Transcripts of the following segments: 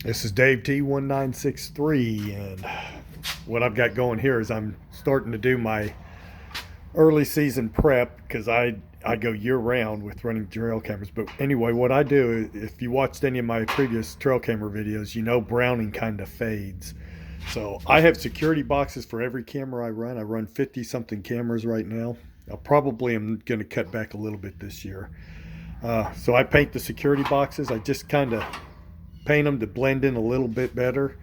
This is Dave T1963, and what I've got going here is I'm starting to do my early season prep because I go year round with running trail cameras. But anyway, what I do, if you watched any of my previous trail camera videos, you know browning kind of fades. So I have security boxes for every camera I run. I run 50 something cameras right now. I probably am going to cut back a little bit this year. So I paint the security boxes. I just kind of paint them to blend in a little bit better,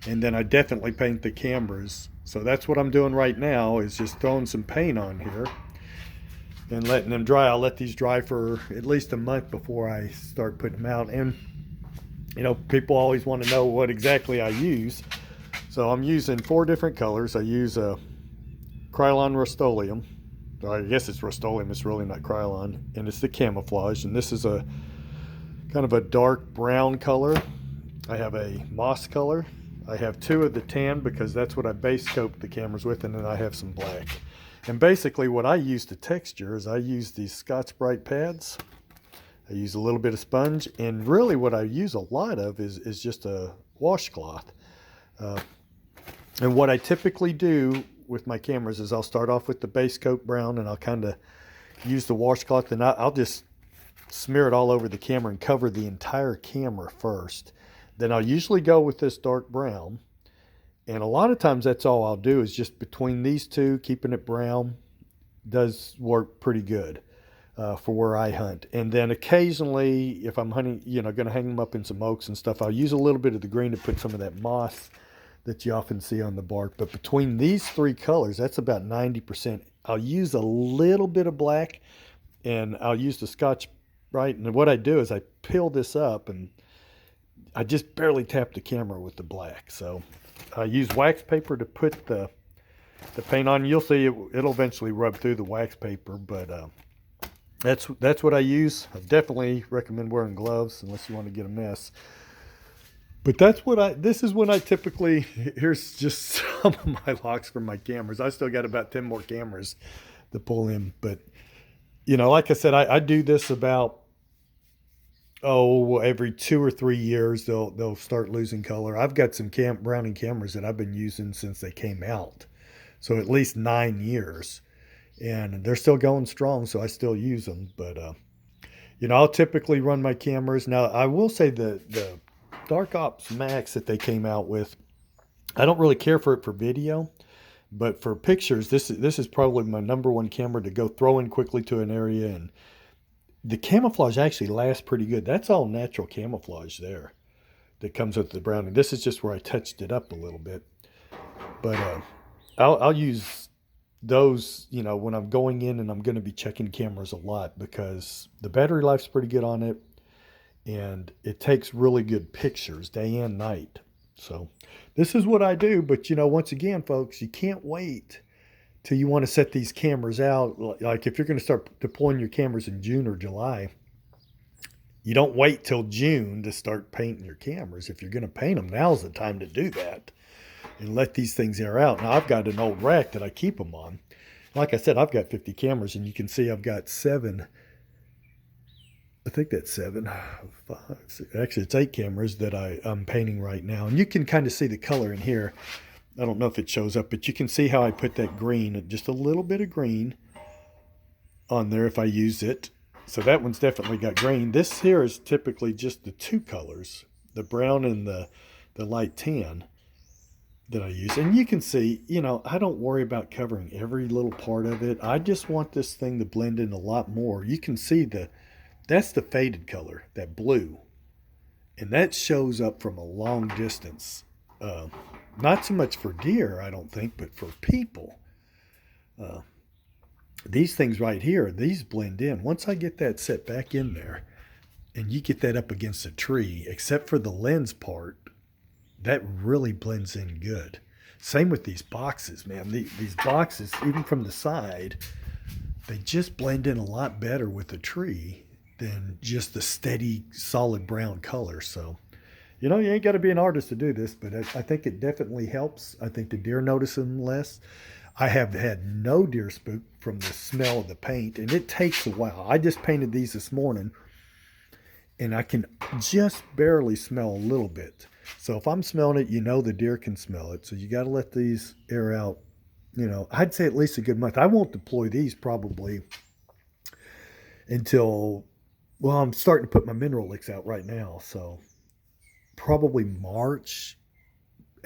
and then I definitely paint the cameras. So that's what I'm doing right now, is just throwing some paint on here and letting them dry. I'll let these dry for at least a month before I start putting them out. And you know, people always want to know what exactly I use, so I'm using 4 different colors. I use a Krylon Rust-Oleum. I guess it's Rust-Oleum, it's really not Krylon, and it's the camouflage. And this is a kind of a dark brown color. I have a moss color. I have 2 of the tan because that's what I base coat the cameras with, and then I have some black. And basically what I use to texture is I use these Scotch-Brite pads. I use a little bit of sponge, and really what I use a lot of is just a washcloth. Uh, and what I typically do with my cameras is I'll start off with the base coat brown, and I'll kind of use the washcloth, and I'll just smear it all over the camera and cover the entire camera first. Then I'll usually go with this dark brown, and a lot of times that's all I'll do is just between these two, keeping it brown does work pretty good for where I hunt. And then occasionally, if I'm hunting, you know, going to hang them up in some oaks and stuff, I'll use a little bit of the green to put some of that moss that you often see on the bark. But between these 3 colors, that's about 90%. I'll use a little bit of black, and I'll use the Scotch Brite. And what I do is I peel this up, and I just barely tap the camera with the black. So I use wax paper to put the paint on. You'll see it'll eventually rub through the wax paper, but that's what I use. I definitely recommend wearing gloves unless you want to get a mess. But this is when I typically, here's just some of my locks from my cameras. I still got about 10 more cameras to pull in. But, you know, like I said, I do this about, every 2 or 3 years they'll start losing color. I've got some Browning cameras that I've been using since they came out, so at least 9 years, and they're still going strong. So I still use them. But you know, I'll typically run my cameras. Now I will say the Dark Ops Max that they came out with, I don't really care for it for video, but for pictures, this is probably my number one camera to go throw in quickly to an area. And the camouflage actually lasts pretty good. That's all natural camouflage there that comes with the Browning. This is just where I touched it up a little bit. But I'll use those, you know, when I'm going in and I'm going to be checking cameras a lot, because the battery life's pretty good on it, and it takes really good pictures day and night. So this is what I do. But, you know, once again, folks, you can't wait till you want to set these cameras out. Like if you're going to start deploying your cameras in June or July, you don't wait till June to start painting your cameras. If you're going to paint them, now's the time to do that and let these things air out. Now I've got an old rack that I keep them on. Like I said, I've got 50 cameras, and you can see I've got 7. I think that's 7. 5, 6, actually, it's 8 cameras that I'm painting right now. And you can kind of see the color in here. I don't know if it shows up, but you can see how I put that green, just a little bit of green on there if I use it. So that one's definitely got green. This here is typically just the 2 colors, the brown and the light tan that I use. And you can see, you know, I don't worry about covering every little part of it. I just want this thing to blend in a lot more. You can see that's the faded color, that blue. And that shows up from a long distance. Not so much for deer, I don't think, but for people. Uh, these things right here, these blend in. Once I get that set back in there, and you get that up against a tree, except for the lens part, that really blends in good. Same with these boxes, man. These boxes, even from the side, they just blend in a lot better with the tree than just the steady, solid brown color. So, you know, you ain't got to be an artist to do this, but I think it definitely helps. I think the deer notice them less. I have had no deer spook from the smell of the paint, and it takes a while. I just painted these this morning, and I can just barely smell a little bit. So if I'm smelling it, you know the deer can smell it. So you got to let these air out. I'd say at least a good month. I won't deploy these probably until, well, I'm starting to put my mineral licks out right now. So probably March,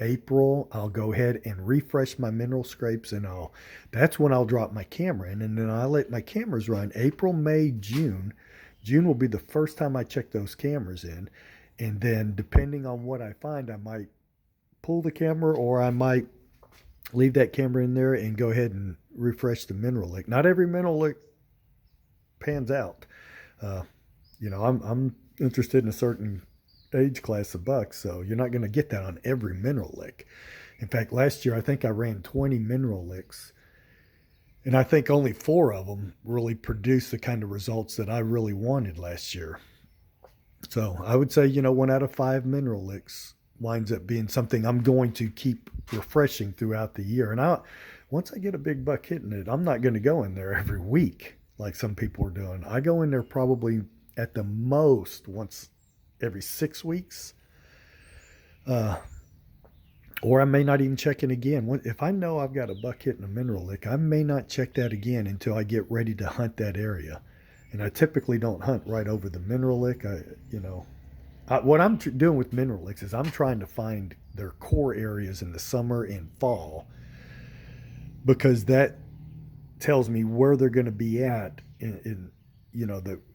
April, I'll go ahead and refresh my mineral scrapes, and that's when I'll drop my camera in, and then I let my cameras run April, May, June. June will be the first time I check those cameras in, and then depending on what I find, I might pull the camera or I might leave that camera in there and go ahead and refresh the mineral lick. Not every mineral lick pans out. Uh, I'm interested in a certain age class of bucks, so you're not going to get that on every mineral lick. In fact, last year I think I ran 20 mineral licks, and I think only 4 of them really produced the kind of results that I really wanted last year. So I would say, 1 out of 5 mineral licks winds up being something I'm going to keep refreshing throughout the year. And once I get a big buck hitting it, I'm not going to go in there every week like some people are doing. I go in there probably at the most once every 6 weeks. Or I may not even check it again. If I know I've got a buck hitting a mineral lick, I may not check that again until I get ready to hunt that area. And I typically don't hunt right over the mineral lick. What I'm doing with mineral licks is I'm trying to find their core areas in the summer and fall, because that tells me where they're going to be at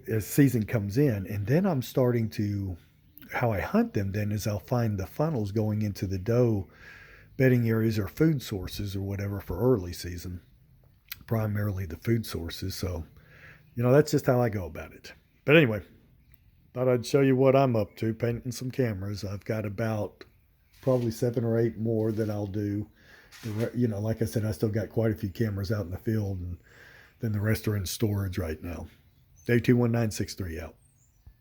as season comes in. And then I'm starting to, how I hunt them then is I'll find the funnels going into the doe bedding areas or food sources or whatever for early season, primarily the food sources. So, that's just how I go about it. But anyway, thought I'd show you what I'm up to, painting some cameras. I've got about probably 7 or 8 more that I'll do. Like I said, I still got quite a few cameras out in the field, and then the rest are in storage right now. Dave 21963 out.